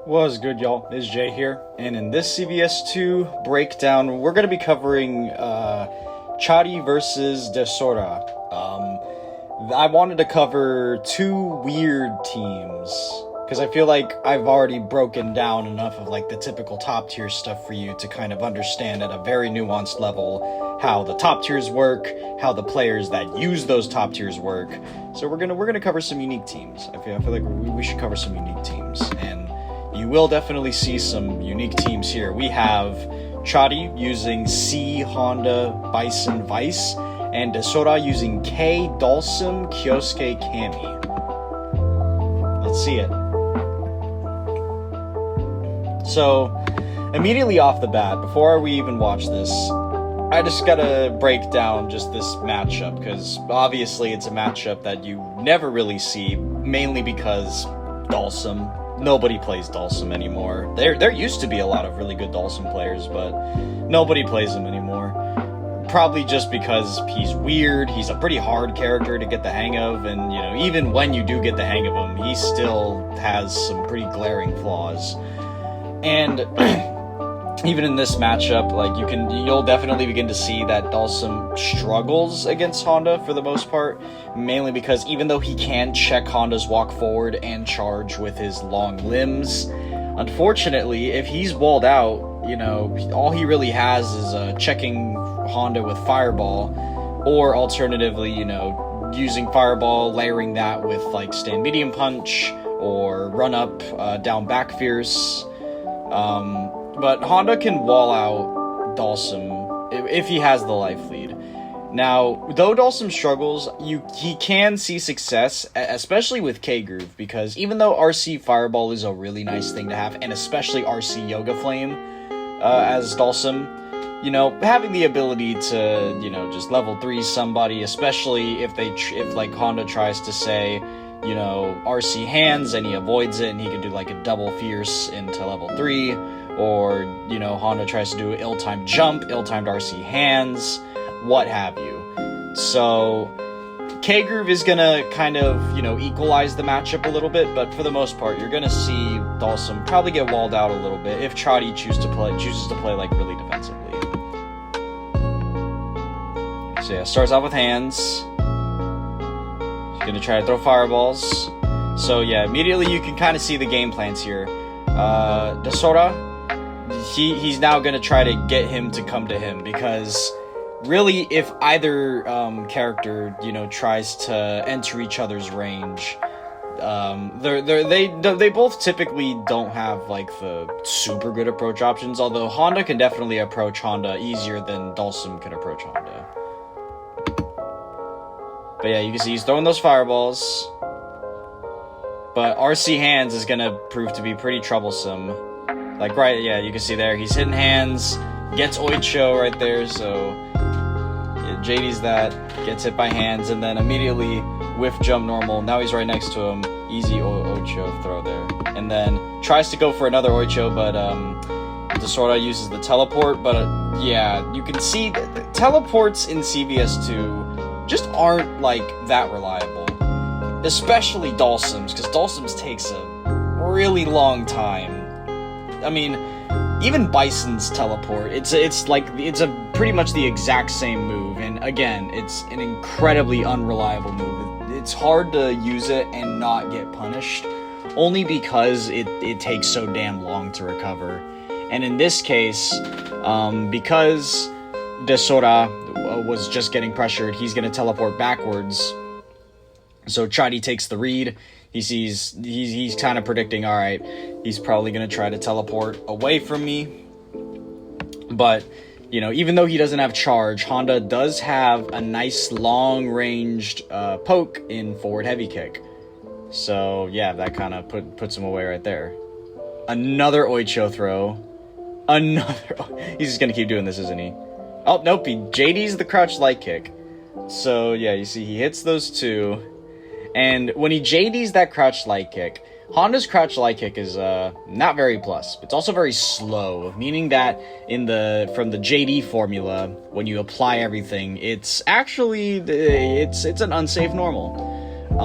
What's good, y'all? It's Jay here, and in this CvS2 breakdown, we're going to be covering Chari versus Desora. I wanted to cover two weird teams, because I feel like I've already broken down enough of like the typical top tier stuff for you to kind of understand at a very nuanced level how the top tiers work, how the players that use those top tiers work. So we're gonna cover some unique teams. I feel like we should cover some unique teams, and you will definitely see some unique teams here. We have Chari using C Honda Bison Vice, and Desora using K Dalsum Kyosuke Kami. Let's see it. So, immediately off the bat, before we even watch this, I just gotta break down just this matchup, because obviously it's a matchup that you never really see, mainly because Dalsum. Nobody plays Dalsum anymore. There used to be a lot of really good Dalsum players, but nobody plays him anymore. Probably just because he's weird, he's a pretty hard character to get the hang of, and you know, even when you do get the hang of him, he still has some pretty glaring flaws. And even in this matchup, like you'll definitely begin to see that Dalsum struggles against Honda for the most part, mainly because even though he can check Honda's walk forward and charge with his long limbs, unfortunately, if he's walled out, you know, all he really has is checking Honda with Fireball, or alternatively, you know, using Fireball, layering that with like stand medium punch or run up down back fierce. But Honda can wall out Dalsum if he has the life lead. Now, though Dalsum struggles, he can see success, especially with K-Groove, because even though RC Fireball is a really nice thing to have, and especially RC Yoga Flame as Dalsum, you know, having the ability to, you know, just level 3 somebody, especially if like Honda tries to say, you know, RC Hands and he avoids it and he can do like a double fierce into level 3, or, you know, Honda tries to do ill-timed jump, ill-timed RC Hands, what have you. So K-Groove is gonna kind of, you know, equalize the matchup a little bit, but for the most part, you're gonna see Dalsum probably get walled out a little bit if Chari chooses to play like really defensively. So yeah, starts off with hands. He's gonna try to throw fireballs. So yeah, immediately you can kind of see the game plans here. Desora, he's now gonna try to get him to come to him, because really, if either character, you know, tries to enter each other's range, they both typically don't have like the super good approach options. Although Honda can definitely approach Honda easier than Dalsum can approach Honda. But yeah, you can see he's throwing those fireballs. But RC Hands is gonna prove to be pretty troublesome. Like, right, yeah, you can see there, he's hitting hands, gets Oicho right there, so yeah, JD's that, gets hit by hands, and then immediately whiff jump normal. Now he's right next to him, easy Oicho throw there. And then tries to go for another Oicho, but Desora uses the teleport, but yeah, you can see that the teleports in CvS2 just aren't like that reliable. Especially Dalsum's, because Dalsum's takes a really long time. I mean, even Bison's teleport, it's pretty much the exact same move, and again, it's an incredibly unreliable move. It's hard to use it and not get punished, only because it takes so damn long to recover. And in this case, because Desora was just getting pressured, he's going to teleport backwards. So Chari takes the read. He sees, he's kind of predicting, all right, he's probably going to try to teleport away from me. But, you know, even though he doesn't have charge, Honda does have a nice long-ranged poke in forward heavy kick. So, yeah, that kind of puts him away right there. Another Oicho throw. He's just going to keep doing this, isn't he? Oh, nope, JD's the crouch light kick. So, yeah, you see, he hits those two. And when he JD's that crouch light kick, Honda's crouch light kick is not very plus. It's also very slow, meaning that from the JD formula, when you apply everything, it's actually it's an unsafe normal.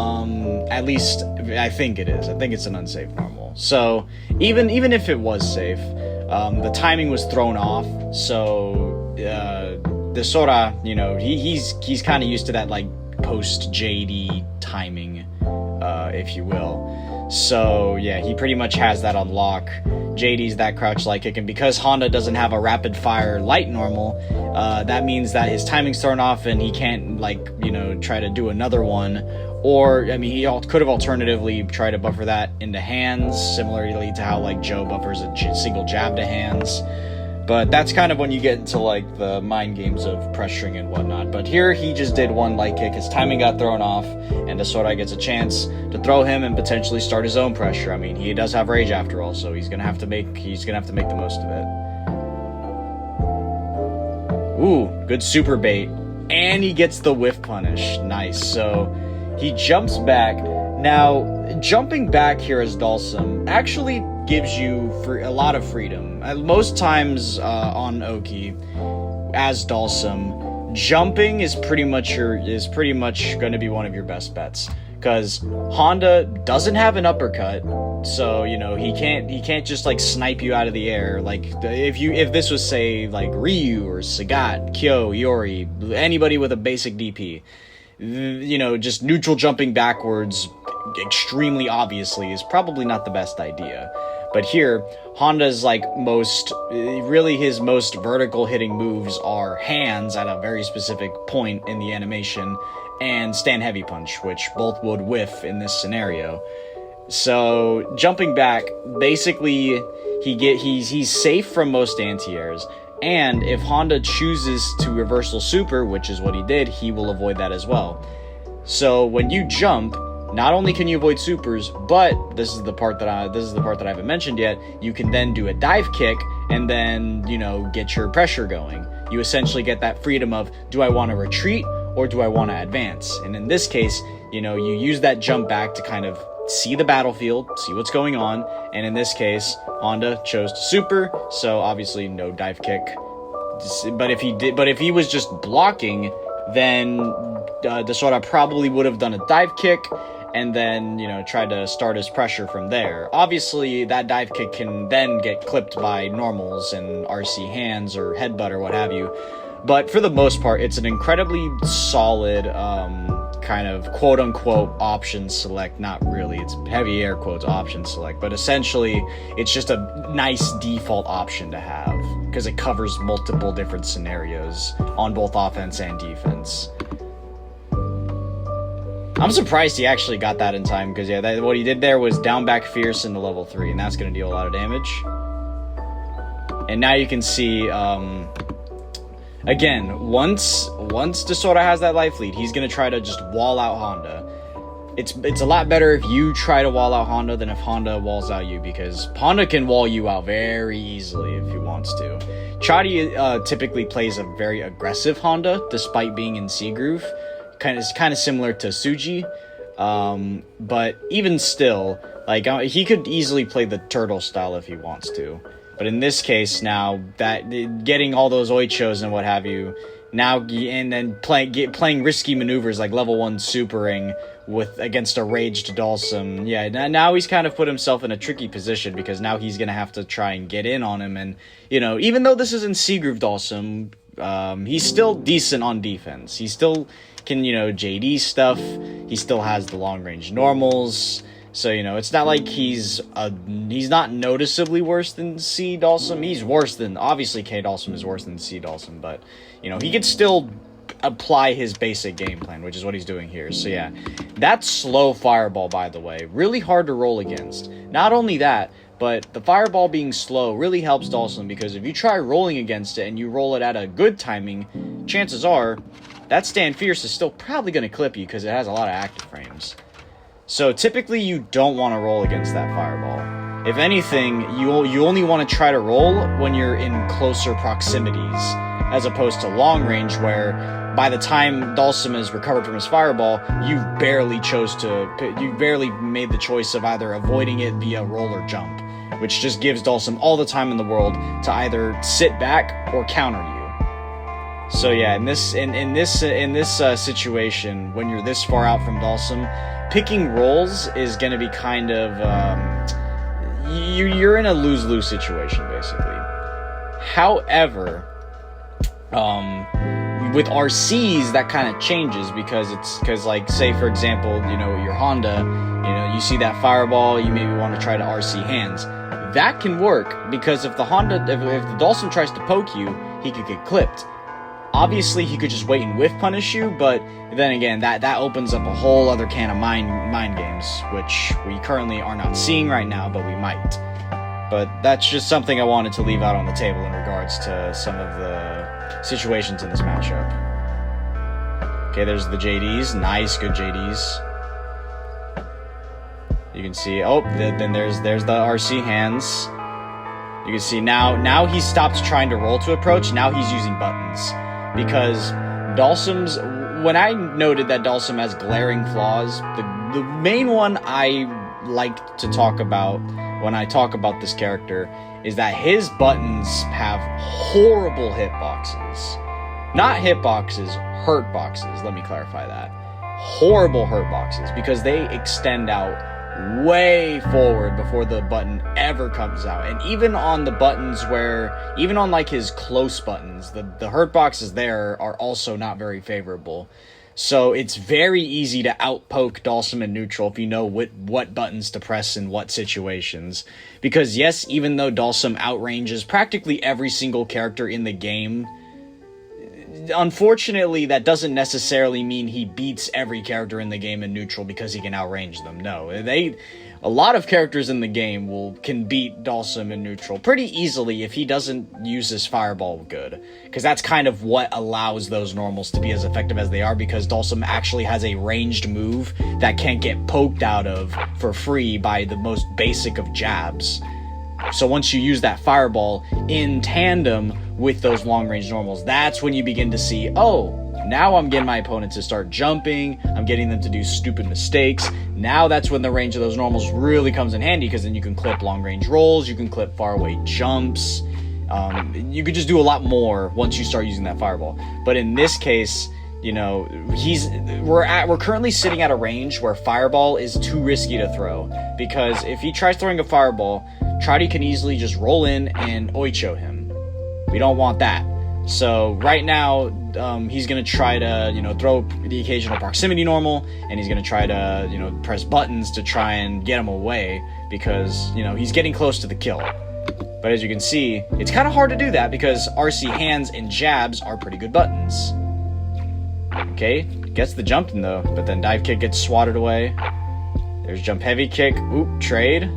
At least I think it is. I think it's an unsafe normal. So even if it was safe, the timing was thrown off. So Desora, you know, he's kind of used to that like post JD timing, if you will. So yeah, he pretty much has that on lock. JD's that crouch light kick, and because Honda doesn't have a rapid fire light normal, that means that his timing's thrown off and he can't, like, you know, try to do another one. Or, I mean, he could have alternatively tried to buffer that into hands, similarly to how, like, Joe buffers a single jab to hands. But that's kind of when you get into, like, the mind games of pressuring and whatnot. But here, he just did one light kick, his timing got thrown off, and Desora gets a chance to throw him and potentially start his own pressure. I mean, he does have rage after all, so he's gonna have to make the most of it. Ooh, good super bait. And he gets the whiff punish. Nice. So he jumps back. Now, jumping back here as Dalsum actually gives you a lot of freedom. Most times on Oki, as Dalsum, jumping is pretty much going to be one of your best bets, because Honda doesn't have an uppercut, so you know he can't just like snipe you out of the air. Like if this was, say, like Ryu or Sagat, Kyo, Iori, anybody with a basic DP, you know, just neutral jumping backwards extremely obviously is probably not the best idea. But here, Honda's like his most vertical hitting moves are hands at a very specific point in the animation, and stand heavy punch, which both would whiff in this scenario. So jumping back, basically he's safe from most anti-airs, and if Honda chooses to reversal super, which is what he did, he will avoid that as well. So when you jump, not only can you avoid supers, but this is the part that I haven't mentioned yet, you can then do a dive kick and then, you know, get your pressure going. You essentially get that freedom of, do I want to retreat or do I want to advance? And in this case, you know, you use that jump back to kind of see the battlefield, see what's going on, and in this case, Honda chose to super, so obviously no dive kick. But if he was just blocking, then Desora probably would have done a dive kick and then, you know, tried to start his pressure from there. Obviously, that dive kick can then get clipped by normals and RC hands or headbutt or what have you. But for the most part, it's an incredibly solid kind of quote-unquote option select. Not really, it's heavy air quotes option select, but essentially it's just a nice default option to have because it covers multiple different scenarios on both offense and defense. I'm surprised he actually got that in time, because yeah, what he did there was down back fierce into level 3, and that's going to deal a lot of damage. And now you can see, again, once Desora has that life lead, he's going to try to just wall out Honda. It's a lot better if you try to wall out Honda than if Honda walls out you, because Honda can wall you out very easily if he wants to. Chari typically plays a very aggressive Honda, despite being in C groove. Kind of similar to Suji, but even still, like, he could easily play the turtle style if he wants to. But in this case, now that getting all those oichos and what have you, now and then playing risky maneuvers like level 1 supering against a raged Dalsum, yeah, now he's kind of put himself in a tricky position, because now he's gonna have to try and get in on him. And you know, even though this isn't C groove Dalsum, he's still decent on defense. He still can, you know, JD stuff. He still has the long range normals. So, you know, it's not like he's not noticeably worse than C Dalsum. He's worse than, obviously K Dalsum is worse than C Dalsum, but, you know, he could still apply his basic game plan, which is what he's doing here. So yeah, that slow fireball, by the way, really hard to roll against. Not only that, but the fireball being slow really helps Dalsum, because if you try rolling against it and you roll it at a good timing, chances are that stand fierce is still probably going to clip you, because it has a lot of active frames. So typically you don't want to roll against that fireball. If anything, you only want to try to roll when you're in closer proximities, as opposed to long range, where by the time Dalsum is recovered from his fireball, you've barely made the choice of either avoiding it via roll or jump, which just gives Dalsum all the time in the world to either sit back or counter you. So yeah, in this situation, when you're this far out from Dalsum, picking roles is going to be kind of you're in a lose-lose situation basically. However, with RCs that kind of changes because like say for example, you know, your Honda, you know, you see that fireball, you maybe want to try to RC hands. That can work because if the Dhalsim tries to poke you, he could get clipped. Obviously, he could just wait and whiff punish you, but then again, that opens up a whole other can of mind games, which we currently are not seeing right now, but we might. But that's just something I wanted to leave out on the table in regards to some of the situations in this matchup. Okay, there's the JDs. Nice, good JDs. You can see, oh, then there's the RC hands. You can see now he stopped trying to roll to approach. Now he's using buttons. Because Dhalsim's, when I noted that Dhalsim has glaring flaws, the main one I like to talk about when I talk about this character is that his buttons have horrible hitboxes. Not hitboxes, hurt boxes. Let me clarify that. Horrible hurt boxes because they extend out way forward before the button ever comes out. And even on the buttons where, even on like his close buttons, the hurt boxes there are also not very favorable. So it's very easy to outpoke Dhalsim in neutral if you know what buttons to press in what situations. Because yes, even though Dhalsim outranges practically every single character in the game, unfortunately, that doesn't necessarily mean he beats every character in the game in neutral because he can outrange them. No, a lot of characters in the game can beat Dhalsim in neutral pretty easily if he doesn't use his fireball good. Because that's kind of what allows those normals to be as effective as they are, because Dhalsim actually has a ranged move that can't get poked out of for free by the most basic of jabs. So once you use that fireball in tandem with those long-range normals, that's when you begin to see, oh, now I'm getting my opponent to start jumping, I'm getting them to do stupid mistakes. Now that's when the range of those normals really comes in handy, because then you can clip long-range rolls, you can clip far-away jumps, you could just do a lot more once you start using that fireball. But in this case, you know, we're currently sitting at a range where fireball is too risky to throw, because if he tries throwing a fireball, Chari can easily just roll in and oicho him. We don't want that. So right now, he's going to try to, you know, throw the occasional proximity normal, and he's going to try to, you know, press buttons to try and get him away, because, you know, he's getting close to the kill. But as you can see, it's kind of hard to do that because RC hands and jabs are pretty good buttons. Okay, gets the jump in though, but then dive kick gets swatted away. There's jump heavy kick. Oop, trade.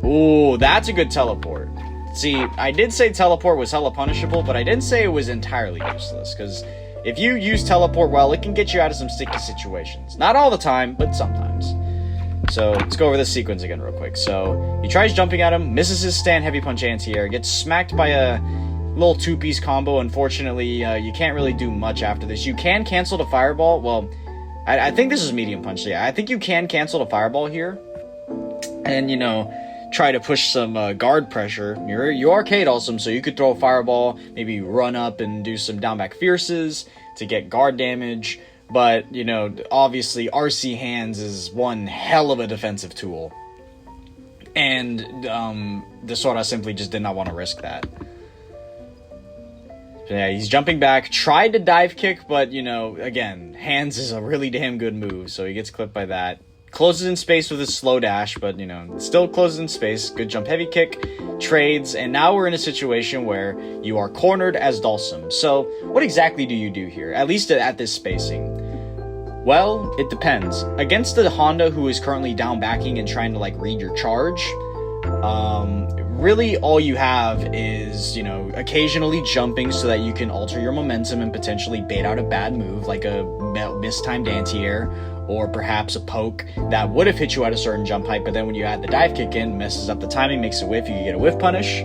Ooh, that's a good teleport. See, I did say teleport was hella punishable, but I didn't say it was entirely useless, because if you use teleport well, it can get you out of some sticky situations. Not all the time, but sometimes. So, let's go over this sequence again real quick. So, he tries jumping at him, misses his stand heavy punch anti-air, gets smacked by a little two-piece combo. Unfortunately, you can't really do much after this. You can cancel the fireball. Well, I think this is medium punch. Yeah, I think you can cancel the fireball here. And, you know, try to push some guard pressure. You are Kate awesome, so you could throw a fireball, maybe run up and do some down back fierces to get guard damage. But, you know, obviously RC hands is one hell of a defensive tool. And Desora simply just did not want to risk that. So yeah, he's jumping back, tried to dive kick, but, you know, again, hands is a really damn good move, so he gets clipped by that. Closes in space with his slow dash, but, you know, still closes in space. Good jump heavy kick, trades, and now we're in a situation where you are cornered as Dhalsim. So, what exactly do you do here, at least at this spacing? Well, it depends. Against the Honda, who is currently down backing and trying to, like, read your charge, really all you have is, you know, occasionally jumping so that you can alter your momentum and potentially bait out a bad move, like a mistimed anti-air, or perhaps a poke that would have hit you at a certain jump height, but then when you add the dive kick in, messes up the timing, makes a whiff, you can get a whiff punish.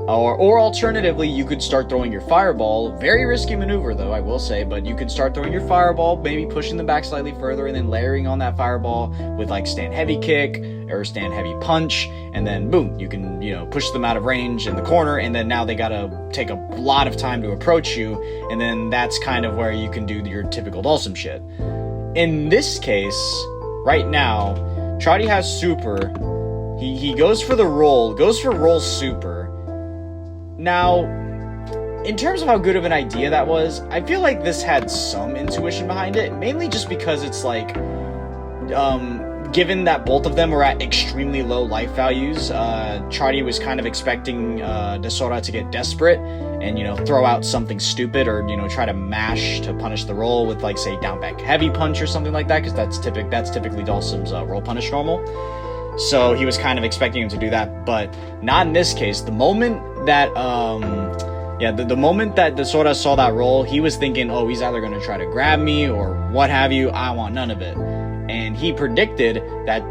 Or alternatively, you could start throwing your fireball. Very risky maneuver, though, I will say, but you could start throwing your fireball, maybe pushing them back slightly further, and then layering on that fireball with, like, stand heavy kick or stand heavy punch, and then boom, you can, you know, push them out of range in the corner, and then now they gotta take a lot of time to approach you, and then that's kind of where you can do your typical Dhalsim shit. in this case, right now, Chari has super. He goes for the roll, goes for roll super. Now, in terms of how good of an idea that was, I feel like this had some intuition behind it, mainly just because it's like, given that both of them were at extremely low life values, Chari was kind of expecting Desora to get desperate and, you know, throw out something stupid or, you know, try to mash to punish the roll with, like, say, down back heavy punch or something like that, because that's typically Dhalsim's roll punish normal. So he was kind of expecting him to do that, but not in this case. The moment that, the moment that Desora saw that roll, he was thinking, oh, he's either going to try to grab me or what have you. I want none of it. And he predicted that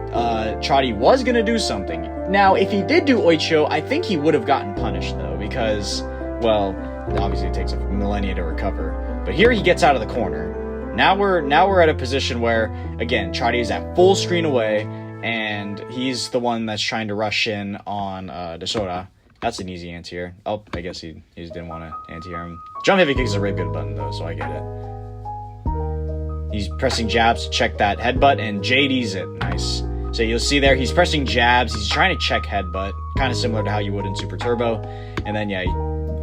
Chari was going to do something. Now, if he did do Oichio, I think he would have gotten punished, though, because, well, obviously it takes a millennia to recover. But here he gets out of the corner. Now we're at a position where, again, Chari is at full screen away, and he's the one that's trying to rush in on Desora. That's an easy anti-air. Oh, I guess he just didn't want to anti-air him. Jump heavy kick is a really good button, though, so I get it. He's pressing jabs to check that headbutt, and JD's it. Nice. So you'll see there, he's pressing jabs. He's trying to check headbutt, kind of similar to how you would in Super Turbo. And then, yeah, he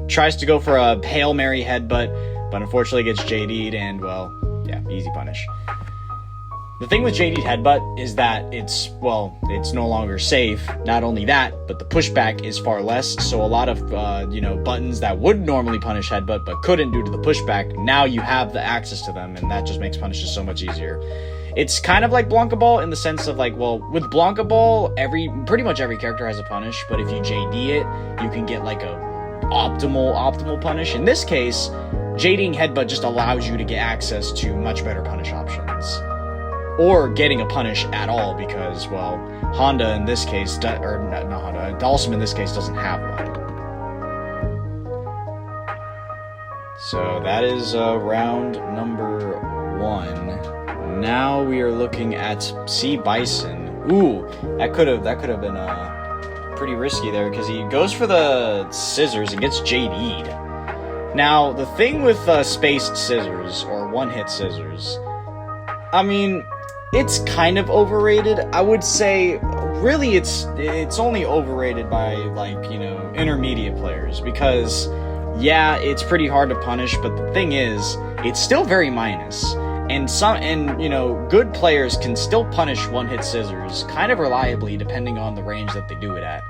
tries to go for a Hail Mary headbutt, but unfortunately gets JD'd, and, well, yeah, easy punish. The thing with JD'd headbutt is that it's no longer safe. Not only that, but the pushback is far less. So a lot of, buttons that would normally punish headbutt but couldn't due to the pushback, now you have the access to them, and that just makes punishes so much easier. It's kind of like Blanca Ball in the sense of, like, well, with Blanca Ball, pretty much every character has a punish, but if you JD it, you can get, like, a optimal punish. In this case, JDing headbutt just allows you to get access to much better punish options. Or getting a punish at all, because, well, Honda in this case, Dhalsim in this case doesn't have one. So that is round number 1. Now we are looking at C Bison. Ooh, that could have been pretty risky there, because he goes for the scissors and gets JD'd. Now, the thing with spaced scissors, or one-hit scissors, I mean, it's kind of overrated. I would say, really, it's only overrated by, like, you know, intermediate players, because, yeah, it's pretty hard to punish, but the thing is, it's still very minus. And good players can still punish one-hit scissors kind of reliably depending on the range that they do it at.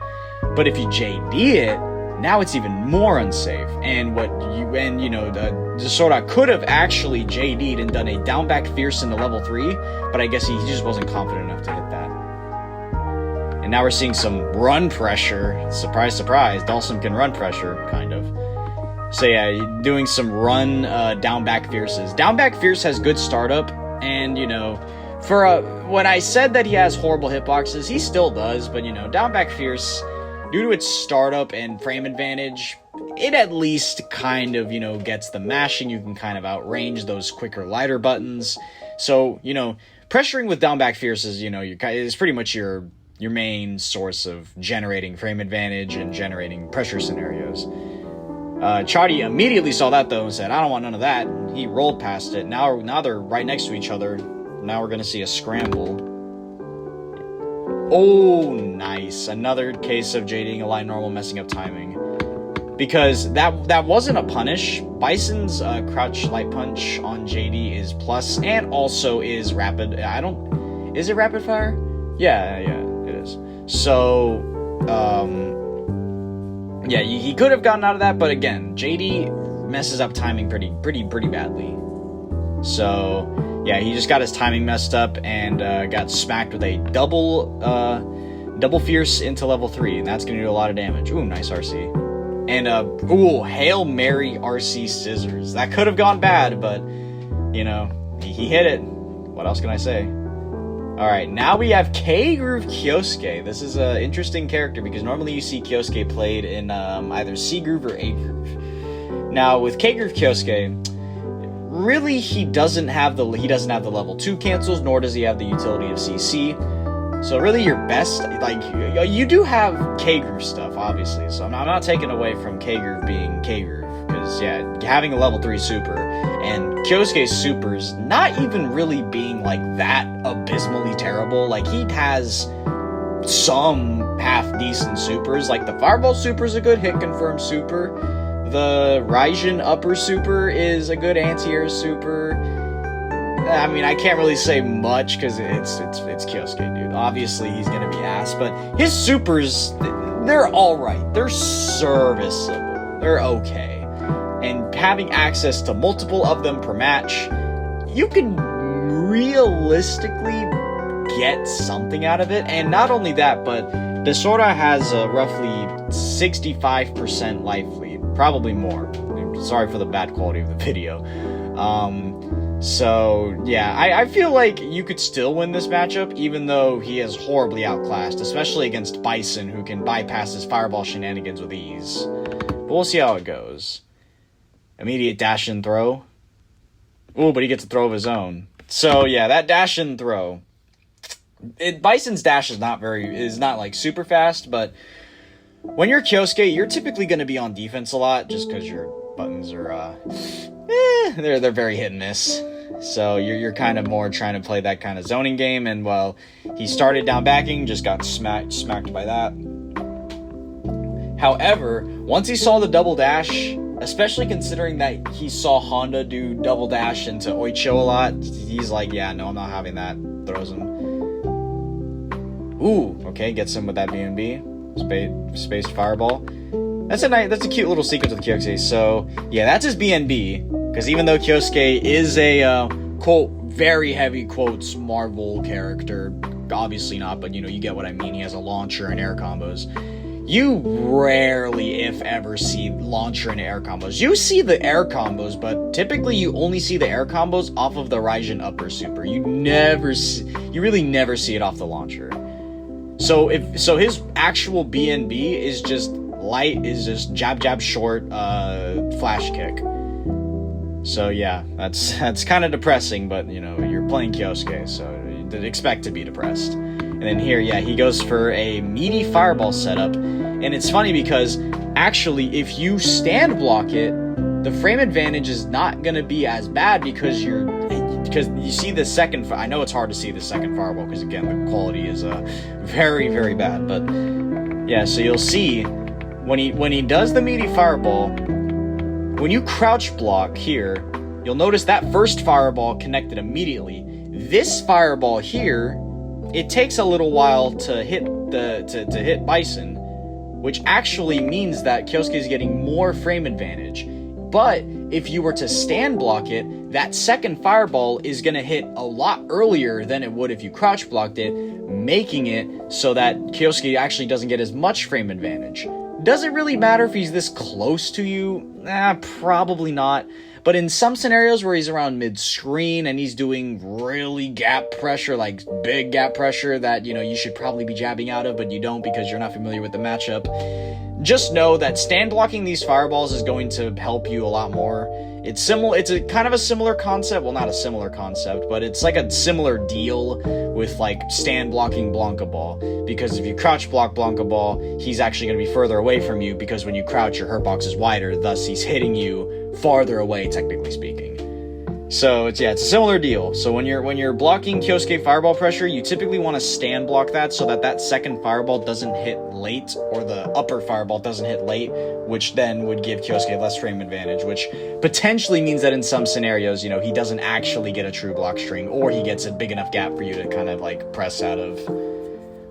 But if you JD it, now it's even more unsafe. And Desora could have actually JD'd and done a down back fierce into level 3, but I guess he just wasn't confident enough to hit that. And now we're seeing some run pressure. Surprise, surprise, Dhalsim can run pressure, kind of. So yeah, doing some run down back fierces. Down back fierce has good startup, and, you know, when I said that he has horrible hitboxes, he still does, but, you know, down back fierce, due to its startup and frame advantage, it at least kind of, you know, gets the mashing. You can kind of outrange those quicker, lighter buttons. So, you know, pressuring with down back fierce is, you know, is pretty much your main source of generating frame advantage and generating pressure scenarios. Chari immediately saw that, though, and said, I don't want none of that. He rolled past it. Now they're right next to each other. Now we're going to see a scramble. Oh, nice. Another case of JDing a light normal, messing up timing. Because that wasn't a punish. Bison's crouch light punch on JD is plus, and also is rapid. Is it rapid fire? Yeah, it is. So, yeah, he could have gotten out of that, but again, JD messes up timing pretty badly. So, yeah, he just got his timing messed up and got smacked with a double fierce into level 3, and that's going to do a lot of damage. Ooh, nice RC. And, Hail Mary RC scissors. That could have gone bad, but, you know, he hit it. What else can I say? Alright, now we have K-Groove Kyosuke. This is an interesting character, because normally you see Kyosuke played in either C-Groove or A-Groove. Now, with K-Groove Kyosuke, really, he doesn't have the level 2 cancels, nor does he have the utility of CC. So really, your best, like, you do have K-Groove stuff, obviously. So I'm not taking away from K-Groove being K-Groove, because because, yeah, having a level 3 super, and Kyosuke's supers not even really being, like, that abysmally terrible. Like, he has some half-decent supers. Like, the Fireball super is a good hit-confirm super. The Raijin upper super is a good anti-air super. I mean, I can't really say much because it's Kyosuke, dude. Obviously, he's gonna be ass, but his supers, they're alright. They're serviceable. They're okay. And having access to multiple of them per match, you can realistically get something out of it. And not only that, but Desora has a roughly 65% life lead. Probably more. Sorry for the bad quality of the video. So, yeah, I feel like you could still win this matchup, even though he is horribly outclassed, especially against Bison, who can bypass his Fireball shenanigans with ease. But we'll see how it goes. Immediate dash and throw. Ooh, but he gets a throw of his own. So, yeah, that dash and throw. Bison's dash is not like super fast, but when you're Kyosuke, you're typically going to be on defense a lot, just because your buttons are, they're very hit and miss. So you're kind of more trying to play that kind of zoning game, and well, he started down backing, just got smacked by that. However, once he saw the double dash, especially considering that he saw Honda do double dash into Oicho a lot, he's like, yeah, no, I'm not having that. Throws him. Ooh, okay, gets him with that B&B. Spaced Fireball. That's a cute little sequence with Kyosuke. So, yeah, that's his B&B. Because even though Kyosuke is a, quote, very heavy quotes Marvel character, obviously not, but, you know, you get what I mean. He has a launcher and air combos. You rarely, if ever, see launcher and air combos. You see the air combos, but typically you only see the air combos off of the Raijin upper super. You really never see it off the launcher. So his actual B&B is just jab short, flash kick. So yeah, that's kind of depressing, but you know, you're playing Kyosuke, so you'd expect to be depressed. And then here, yeah, he goes for a meaty Fireball setup, and it's funny because actually, if you stand block it, the frame advantage is not gonna be as bad because you see the second. I know it's hard to see the second Fireball because again, the quality is very, very bad. But yeah, so you'll see when he does the meaty Fireball, when you crouch block here, you'll notice that first Fireball connected immediately. This Fireball here, it takes a little while to hit to hit Bison, which actually means that Kyosuke is getting more frame advantage. But if you were to stand block it, that second Fireball is going to hit a lot earlier than it would if you crouch blocked it, making it so that Kyosuke actually doesn't get as much frame advantage. Does it really matter if he's this close to you? Probably not. But in some scenarios where he's around mid-screen and he's doing really gap pressure, like big gap pressure that, you know, you should probably be jabbing out of, but you don't because you're not familiar with the matchup, just know that stand blocking these Fireballs is going to help you a lot more. It's similar. It's a kind of a similar concept. Well, not a similar concept, but it's like a similar deal with like stand blocking Blanca Ball. Because if you crouch block Blanca Ball, he's actually going to be further away from you because when you crouch, your hurt box is wider. Thus, he's hitting you farther away, technically speaking. So it's a similar deal. So when you're blocking Kyosuke Fireball pressure, you typically want to stand block that so that second Fireball doesn't hit late, or the upper Fireball doesn't hit late, which then would give Kyosuke less frame advantage, which potentially means that in some scenarios, you know, he doesn't actually get a true block string, or he gets a big enough gap for you to kind of like press out of.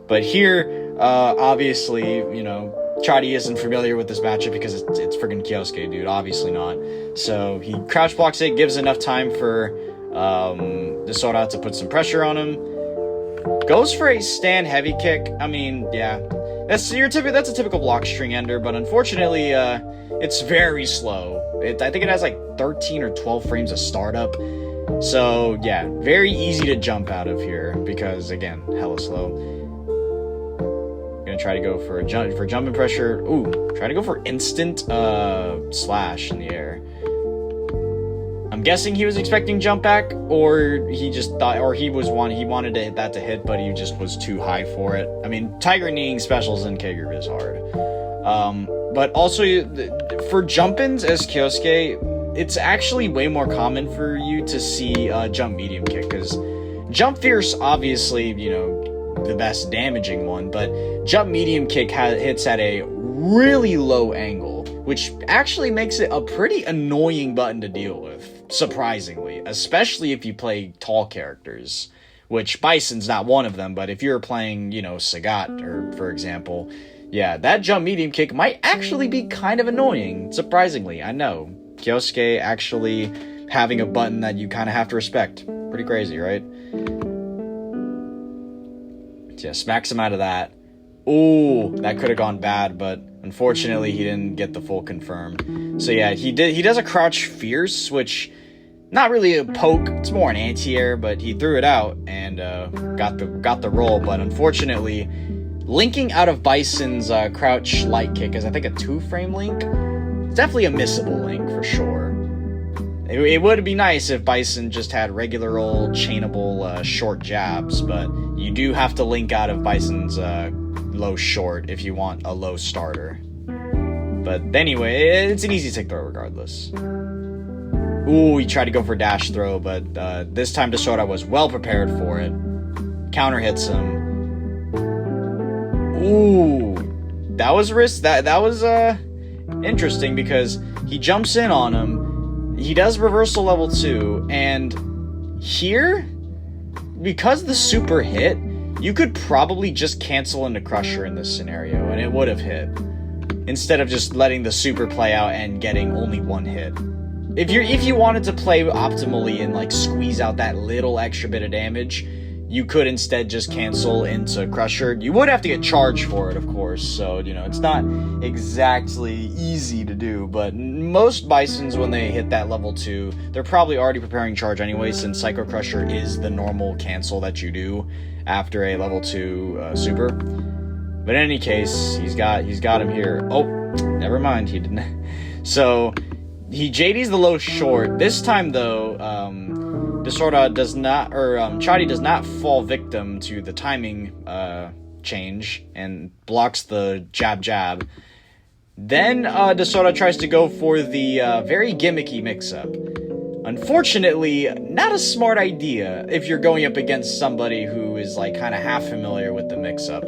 But here, obviously, you know, Chari isn't familiar with this matchup because it's friggin' Kyosuke, dude. Obviously not. So he crouch blocks it, gives enough time for Desora to put some pressure on him. Goes for a stand heavy kick. I mean, yeah, that's a typical block string ender, but unfortunately, it's very slow. I think it has like 13 or 12 frames of startup. So yeah, very easy to jump out of here because again, hella slow. Gonna try to go for jumping pressure. Ooh, try to go for instant slash in the air. I'm guessing he was expecting jump back, or he just thought, or he wanted to hit that to hit, but he just was too high for it. I mean, Tiger kneeing specials in Kager is hard. But also, for jump-ins as Kyosuke, it's actually way more common for you to see jump medium kick, because jump fierce, obviously, you know, the best damaging one, but jump medium kick hits at a really low angle, which actually makes it a pretty annoying button to deal with, surprisingly, especially if you play tall characters, which Bison's not one of them, but if you're playing, you know, Sagat, or for example, yeah, that jump medium kick might actually be kind of annoying, surprisingly. I know. Kyosuke actually having a button that you kind of have to respect. Pretty crazy, right? So yeah, smacks him out of that. Ooh, that could have gone bad, but unfortunately he didn't get the full confirm. So yeah, he does a crouch fierce, which not really a poke, it's more an anti-air, but he threw it out and got the roll, but unfortunately linking out of Bison's crouch light kick is, I think, a 2-frame link. It's definitely a missable link for sure. It would be nice if Bison just had regular old chainable short jabs, but you do have to link out of Bison's low short if you want a low starter. But anyway, it's an easy tick throw regardless. Ooh, he tried to go for dash throw, but this time Desora was well prepared for it. Counter hits him. Ooh, that was risk. That was interesting, because he jumps in on him. He does reversal level 2, and here, because the super hit, you could probably just cancel into Crusher in this scenario, and it would have hit, instead of just letting the super play out and getting only one hit. If you wanted to play optimally and like squeeze out that little extra bit of damage, you could instead just cancel into Crusher. You would have to get charged for it, of course, so, you know, it's not exactly easy to do, but most Bisons, when they hit that level 2, they're probably already preparing charge anyway, since Psycho Crusher is the normal cancel that you do after a level 2 super. But in any case, he's got him here. Oh, never mind, he didn't. So, he JD's the low short. This time, though, Desora does not, or Chari does not fall victim to the timing change and blocks the jab. Then Desora tries to go for the very gimmicky mix-up. Unfortunately, not a smart idea if you're going up against somebody who is like kind of half familiar with the mix-up.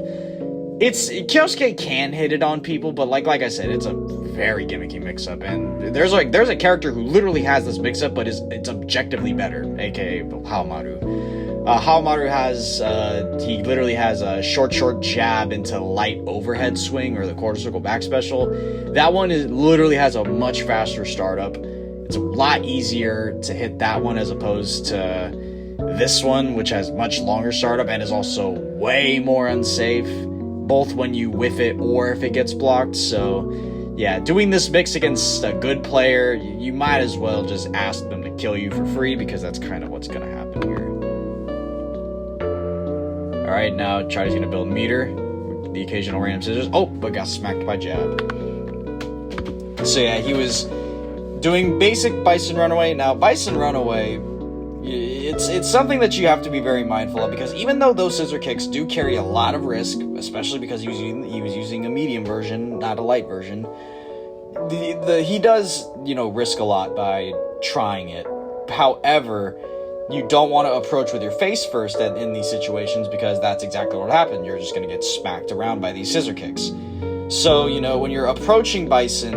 Kyosuke can hit it on people, but like I said, it's a very gimmicky mix-up, and there's a character who literally has this mix-up, but it's objectively better, aka Haomaru. Haomaru has he literally has a short jab into light overhead swing, or the quarter circle back special. That one literally has a much faster startup. It's a lot easier to hit that one as opposed to this one, which has much longer startup and is also way more unsafe, both when you whiff it or if it gets blocked. So yeah, doing this mix against a good player, you might as well just ask them to kill you for free, because that's kind of what's going to happen here. Alright, now Chari's going to build meter, the occasional random scissors. Oh, but got smacked by jab. So yeah, he was doing basic Bison Runaway. Now, Bison Runaway, it's something that you have to be very mindful of, because even though those scissor kicks do carry a lot of risk, especially because he was using a medium version, not a light version, he does, risk a lot by trying it. However, you don't want to approach with your face first in these situations, because that's exactly what happened. You're just going to get smacked around by these scissor kicks. So, when you're approaching Bison,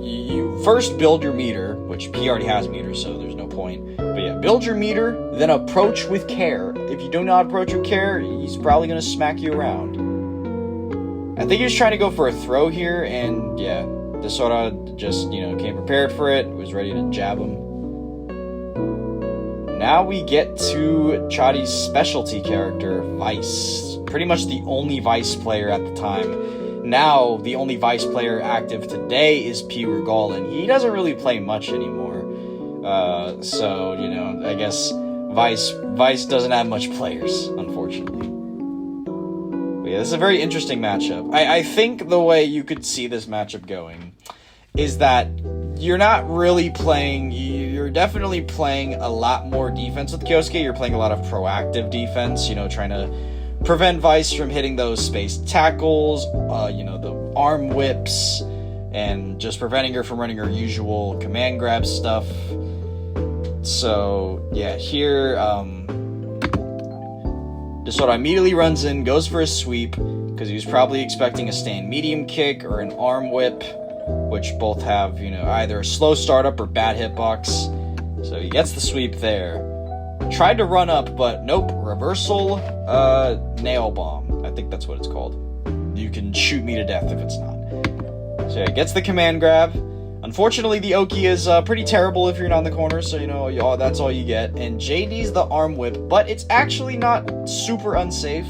you first build your meter, which he already has meter, so there's no point. But yeah, build your meter, then approach with care. If you do not approach with care, he's probably going to smack you around. I think he was trying to go for a throw here, and yeah, Desora just, came prepared for it, was ready to jab him. Now we get to Chari's specialty character, Vice. Pretty much the only Vice player at the time. Now, the only Vice player active today is P. Regal, and he doesn't really play much anymore. So, I guess Vice doesn't have much players, unfortunately. But yeah, this is a very interesting matchup. I think the way you could see this matchup going is that you're not really playing, you're definitely playing a lot more defense with Kyosuke. You're playing a lot of proactive defense, trying to prevent Vice from hitting those spaced tackles, the arm whips and just preventing her from running her usual command grab stuff. So yeah, here Desora immediately runs in, goes for a sweep, because he was probably expecting a stand medium kick or an arm whip, which both have, you know, either a slow startup or bad hitbox. So he gets the sweep there. Tried to run up, but nope, reversal nail bomb. I think that's what it's called. You can shoot me to death if it's not. So yeah, gets the command grab. Unfortunately, the Oki is pretty terrible if you're not in the corner, so you know, that's all you get. And JD's the arm whip, but it's actually not super unsafe.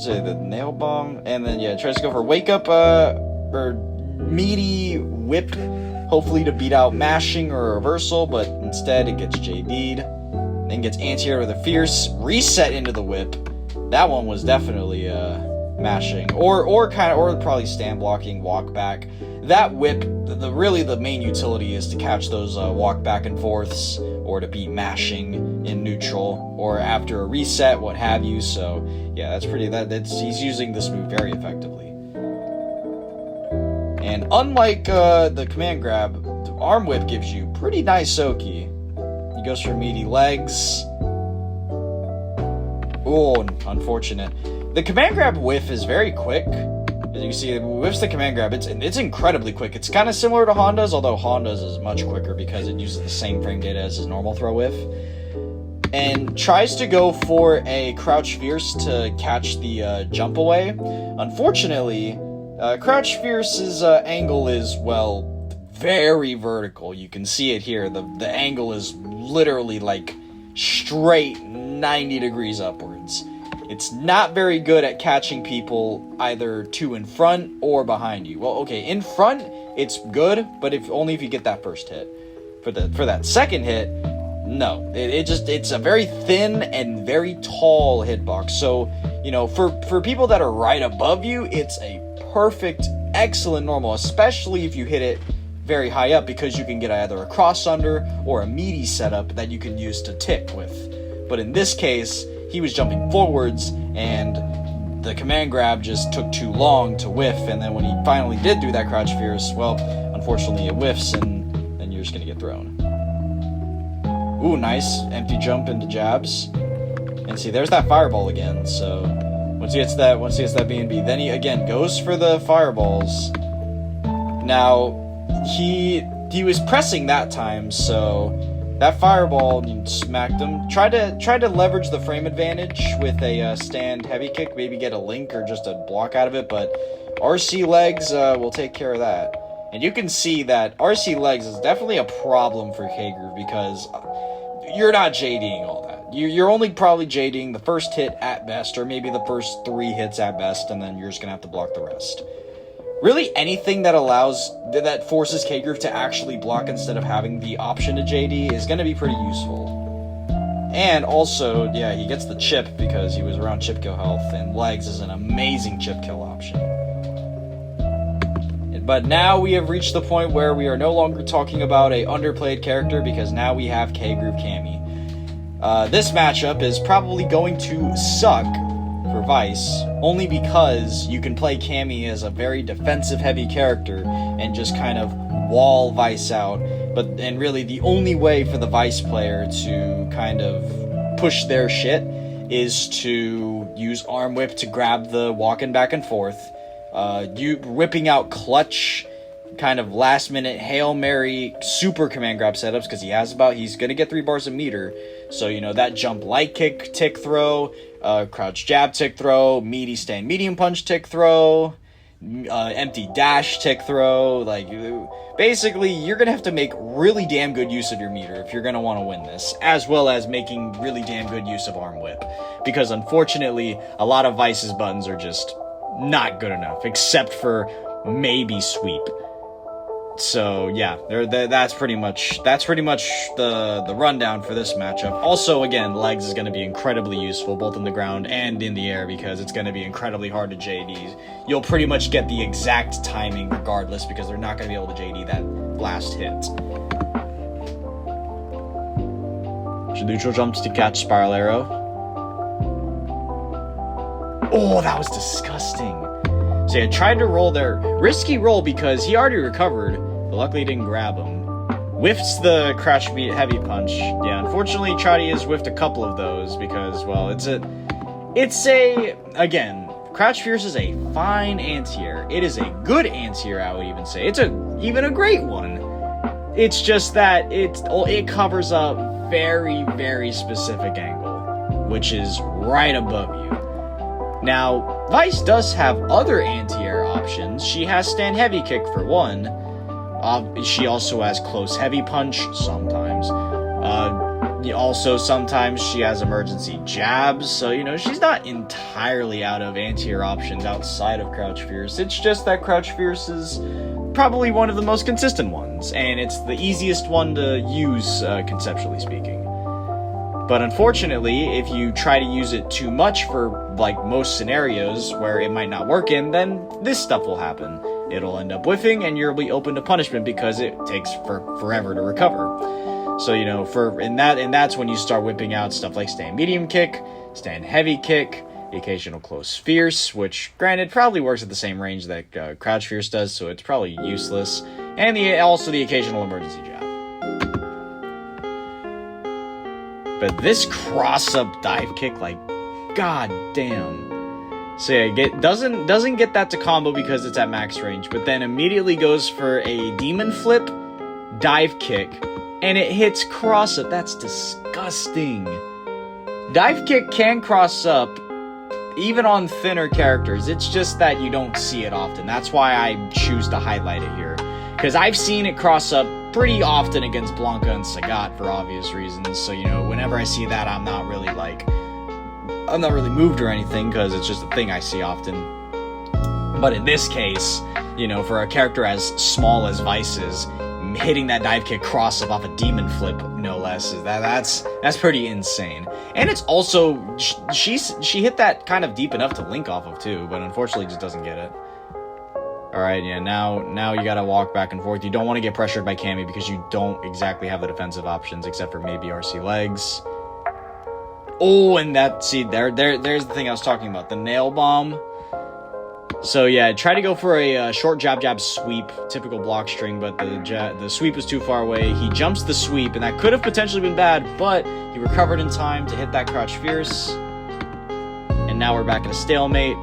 So the nail bomb, and then yeah, tries to go for wake up or meaty whip, hopefully to beat out mashing or reversal, but instead it gets JD'd. Then gets anti-air with a fierce reset into the whip. That one was definitely mashing or probably stand blocking, walk back. That whip, really the main utility is to catch those walk back and forths, or to beat mashing in neutral, or after a reset, what have you. So yeah, he's using this move very effectively. And unlike the command grab, the arm whip gives you pretty nice Oki. He goes for meaty legs. Oh, unfortunate. The command grab whiff is very quick. As you see, it whiffs the command grab. It's incredibly quick. It's kind of similar to Honda's, although Honda's is much quicker because it uses the same frame data as his normal throw whiff. And tries to go for a crouch fierce to catch the jump away. Unfortunately, crouch fierce's angle is, well, very vertical. You can see it here. The angle is literally like straight 90 degrees upwards. It's not very good at catching people either to in front or behind you. Well, okay, in front it's good, but only if you get that first hit. For that second hit, no. It's a very thin and very tall hitbox. So, you know, for people that are right above you, it's a perfect, excellent normal, especially if you hit it very high up, because you can get either a cross under or a meaty setup that you can use to tick with. But in this case, he was jumping forwards, and the command grab just took too long to whiff, and then when he finally did do that crouch fierce, well, unfortunately it whiffs, and then you're just gonna get thrown. Ooh, nice empty jump into jabs. And see, there's that fireball again, so once he gets that B&B, then he again goes for the fireballs. Now, he was pressing that time, so that fireball smacked him. Tried to leverage the frame advantage with a stand heavy kick, maybe get a link or just a block out of it, but RC legs will take care of that. And you can see that RC legs is definitely a problem for K-Groove, because you're not JDing all that. You're only probably JDing the first hit at best, or maybe the first 3 hits at best, and then you're just gonna have to block the rest. Really, anything that forces K-Groove to actually block instead of having the option to JD is going to be pretty useful. And also, yeah, he gets the chip because he was around chip kill health, and legs is an amazing chip kill option. But now we have reached the point where we are no longer talking about a underplayed character, because now we have K-Groove Cammy. This matchup is probably going to suck for Vice, only because you can play Cammy as a very defensive heavy character and just kind of wall Vice out, and really the only way for the Vice player to kind of push their shit is to use arm whip to grab the walking back and forth, you whipping out clutch kind of last minute Hail Mary super command grab setups, because he's gonna get 3 bars a meter, so you know that jump light kick tick throw, crouch jab tick throw, meaty stand medium punch tick throw, empty dash tick throw. Like, basically you're gonna have to make really damn good use of your meter if you're gonna want to win this, as well as making really damn good use of arm whip, because unfortunately a lot of Vice's buttons are just not good enough, except for maybe sweep. So yeah, that's pretty much the rundown for this matchup. Also, again, legs is going to be incredibly useful both in the ground and in the air, because it's going to be incredibly hard to JD. You'll pretty much get the exact timing regardless, because they're not going to be able to JD that last hit. Neutral jumps to catch spiral arrow. Oh, that was disgusting. So I tried to roll there. Risky roll because he already recovered, but luckily didn't grab him. Whiffs the crouch heavy punch. Yeah, unfortunately, Chari has whiffed a couple of those because, well, again, Crouch Fierce is a fine anti-air. It is a good anti-air, I would even say. It's even a great one. It's just that it covers a very, very specific angle, which is right above you. Now, Vice does have other anti-air options. She has stand heavy kick for one. She also has close heavy punch sometimes. Also, sometimes she has emergency jabs, so, she's not entirely out of anti-air options outside of Crouch Fierce. It's just that Crouch Fierce is probably one of the most consistent ones, and it's the easiest one to use, conceptually speaking. But unfortunately, if you try to use it too much for, most scenarios where it might not work in, then this stuff will happen. It'll end up whiffing, and you'll be open to punishment because it takes forever to recover. So, and that's when you start whipping out stuff like stand medium kick, stand heavy kick, the occasional close fierce, which, granted, probably works at the same range that crouch fierce does, so it's probably useless, and also the occasional emergency jab. But this cross-up dive kick, god damn. So yeah, doesn't get that to combo because it's at max range, but then immediately goes for a demon flip, dive kick, and it hits cross up. That's disgusting. Dive kick can cross up, even on thinner characters. It's just that you don't see it often. That's why I choose to highlight it here. Because I've seen it cross up pretty often against Blanca and Sagat for obvious reasons. So, whenever I see that, I'm not really moved or anything, because it's just a thing I see often. But in this case, for a character as small as Vice is, hitting that dive kick cross up off a demon flip, no less, that's pretty insane. And it's also, she hit that kind of deep enough to link off of too, but unfortunately just doesn't get it. Alright, yeah, now you gotta walk back and forth. You don't want to get pressured by Cammy because you don't exactly have the defensive options except for maybe RC legs. Oh, and there's the thing I was talking about, the nail bomb. So yeah, try to go for a short jab sweep, typical block string, but the sweep was too far away. He jumps the sweep, and that could have potentially been bad, but he recovered in time to hit that crouch fierce. And now we're back at a stalemate.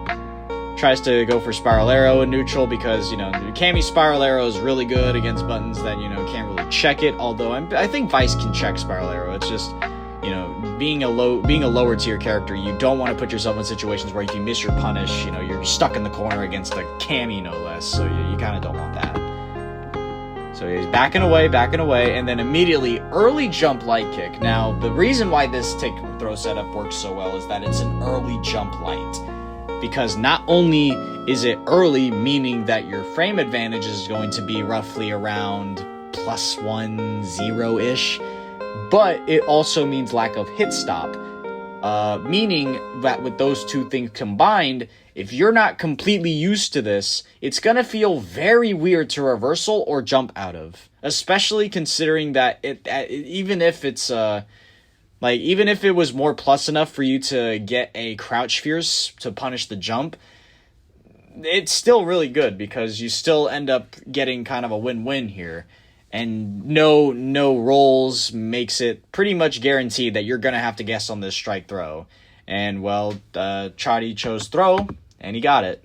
Tries to go for spiral arrow in neutral because, Cammy spiral arrow is really good against buttons that, can't really check it, although I think Vice can check spiral arrow. It's just, being a lower tier character, you don't want to put yourself in situations where if you miss your punish, you're stuck in the corner against a Cammy, no less, so you kind of don't want that. So he's backing away, and then immediately early jump light kick. Now, the reason why this take throw setup works so well is that it's an early jump light. Because not only is it early, meaning that your frame advantage is going to be roughly around +1, 0-ish, but it also means lack of hit stop. Meaning that with those two things combined, if you're not completely used to this, it's going to feel very weird to reversal or jump out of. Especially considering that even if it's even if it was more plus enough for you to get a crouch fierce to punish the jump, it's still really good because you still end up getting kind of a win-win here. And no rolls makes it pretty much guaranteed that you're going to have to guess on this strike throw. And, well, Chari chose throw, and he got it.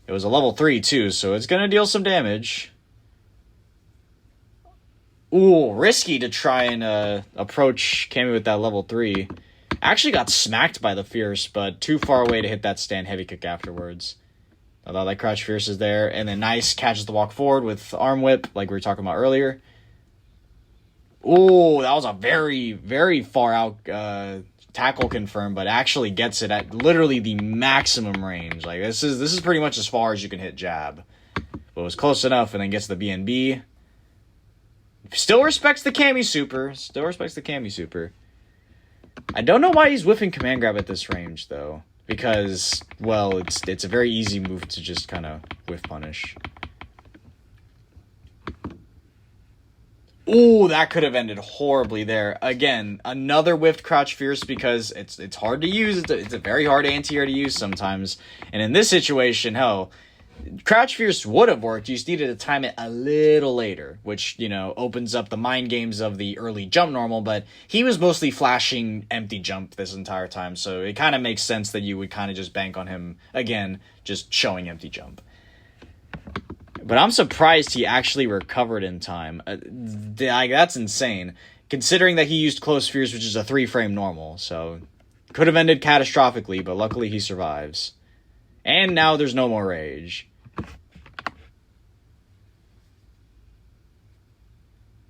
It was a level 3, too, so it's going to deal some damage. Ooh, risky to try and approach Cammy with that level 3. Actually got smacked by the Fierce, but too far away to hit that stand heavy kick afterwards. Although that crouch Fierce is there, and then nice catches the walk forward with arm whip, like we were talking about earlier. Ooh, that was a very, very far out tackle confirmed, but actually gets it at literally the maximum range. Like this is pretty much as far as you can hit jab. But it was close enough, and then gets the BNB. Still respects the Cammy super. I don't know why he's whiffing command grab at this range, though. Because, well, it's a very easy move to just kind of whiff punish. Ooh, that could have ended horribly there. Again, another whiffed crouch fierce because it's hard to use. It's a very hard anti-air to use sometimes. And in this situation, hell, crouch fierce would have worked. You just needed to time it a little later, which, you know, opens up the mind games of the early jump normal, but he was mostly flashing empty jump this entire time, so it kind of makes sense that you would kind of just bank on him, again, just showing empty jump. But I'm surprised he actually recovered in time. That's insane, considering that he used close fierce, which is a 3-frame normal, so could have ended catastrophically, but luckily he survives. And now there's no more rage.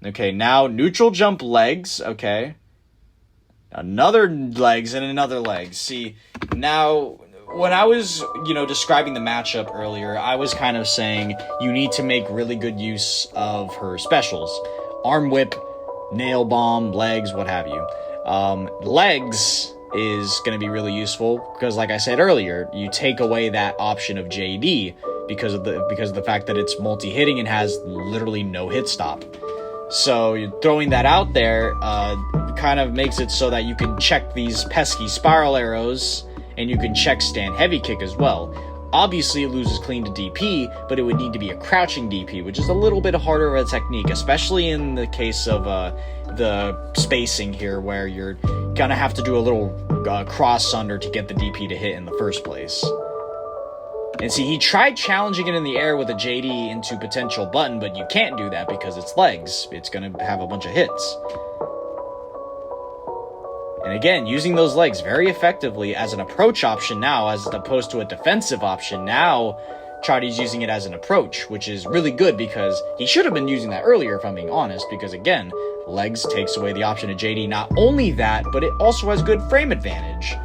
Okay, now neutral jump legs. Okay. Another legs and another legs. See, now, when I was, describing the matchup earlier, I was kind of saying you need to make really good use of her specials. Arm whip, nail bomb, legs, what have you. Legs is going to be really useful because, like I said earlier, you take away that option of JD because of the fact that it's multi-hitting and has literally no hit stop. So you're throwing that out there kind of makes it so that you can check these pesky spiral arrows and you can check stand heavy kick as well. Obviously, it loses clean to DP, but it would need to be a crouching DP, which is a little bit harder of a technique, especially in the case of the spacing here, where you're gonna have to do a little cross under to get the DP to hit in the first place. And see, he tried challenging it in the air with a JD into potential button, but you can't do that because it's legs. It's gonna have a bunch of hits. And again, using those legs very effectively as an approach option now, as opposed to a defensive option. Now, Chari's using it as an approach, which is really good because he should have been using that earlier, if I'm being honest, because again, legs takes away the option of JD. Not only that, but it also has good frame advantage.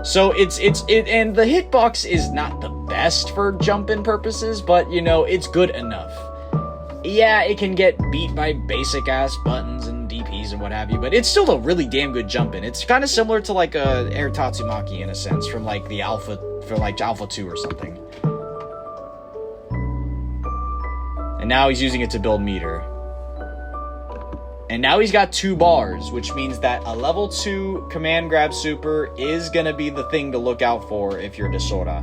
So and the hitbox is not the best for jump-in purposes, but, it's good enough. Yeah, it can get beat by basic-ass buttons and DPs and what have you, but it's still a really damn good jump-in. It's kind of similar to, like, a Air Tatsumaki, in a sense, from, like, the Alpha, for, like, Alpha 2 or something. And now he's using it to build meter. And now he's got 2 bars, which means that a level 2 command grab super is going to be the thing to look out for if you're Desora.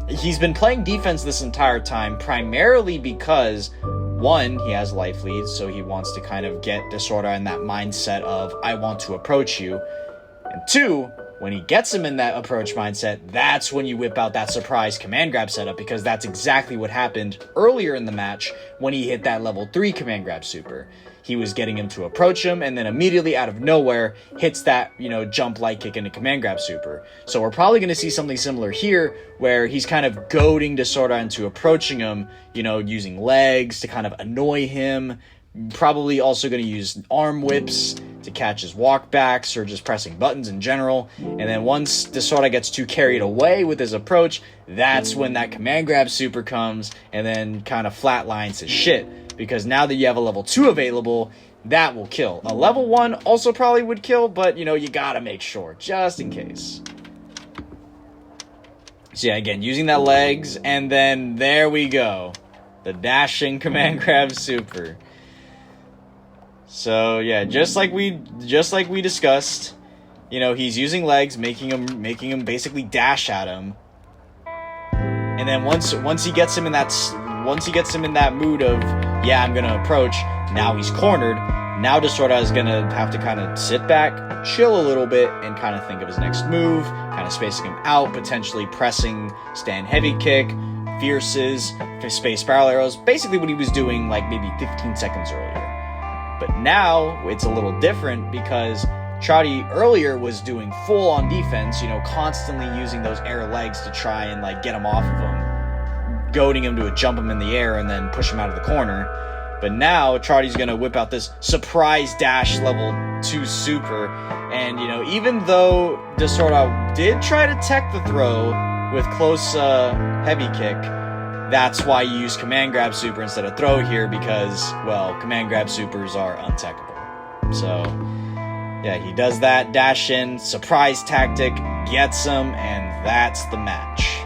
He's been playing defense this entire time, primarily because, 1, he has life leads, so he wants to kind of get Desora in that mindset of, I want to approach you. And 2, when he gets him in that approach mindset, that's when you whip out that surprise command grab setup, because that's exactly what happened earlier in the match when he hit that level 3 command grab super. He was getting him to approach him, and then immediately out of nowhere hits that, jump light kick into command grab super. So we're probably going to see something similar here, where he's kind of goading Desora into approaching him, using legs to kind of annoy him. Probably also going to use arm whips to catch his walkbacks or just pressing buttons in general. And then once Desora gets too carried away with his approach, that's when that command grab super comes and then kind of flatlines his shit. Because now that you have a level 2 available, that will kill. A level 1 also probably would kill, but, you gotta make sure, just in case. So yeah, again, using that legs, and then there we go. The dashing command grab super. So yeah, just like we discussed, he's using legs, making him basically dash at him. And then once he gets him in that mood of, yeah, I'm gonna approach, now he's cornered. Now Desora is gonna have to kind of sit back, chill a little bit, and kind of think of his next move, kind of spacing him out, potentially pressing stand heavy kick, fierces, space spiral arrows, basically what he was doing like maybe 15 seconds earlier. But now it's a little different because Chari earlier was doing full on defense, constantly using those air legs to try and like get him off of him, goading him to jump him in the air and then push him out of the corner. But now Chari's gonna whip out this surprise dash level 2 super, and even though Desora did try to tech the throw with close heavy kick, that's why you use command grab super instead of throw here, because, well, command grab supers are untechable. So yeah, he does that dash in, surprise tactic, gets him, and that's the match.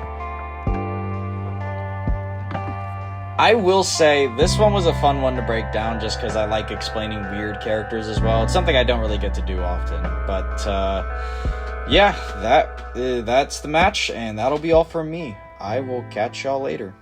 I will say this one was a fun one to break down just because I like explaining weird characters as well. It's something I don't really get to do often. But yeah, that's the match, and that'll be all from me. I will catch y'all later.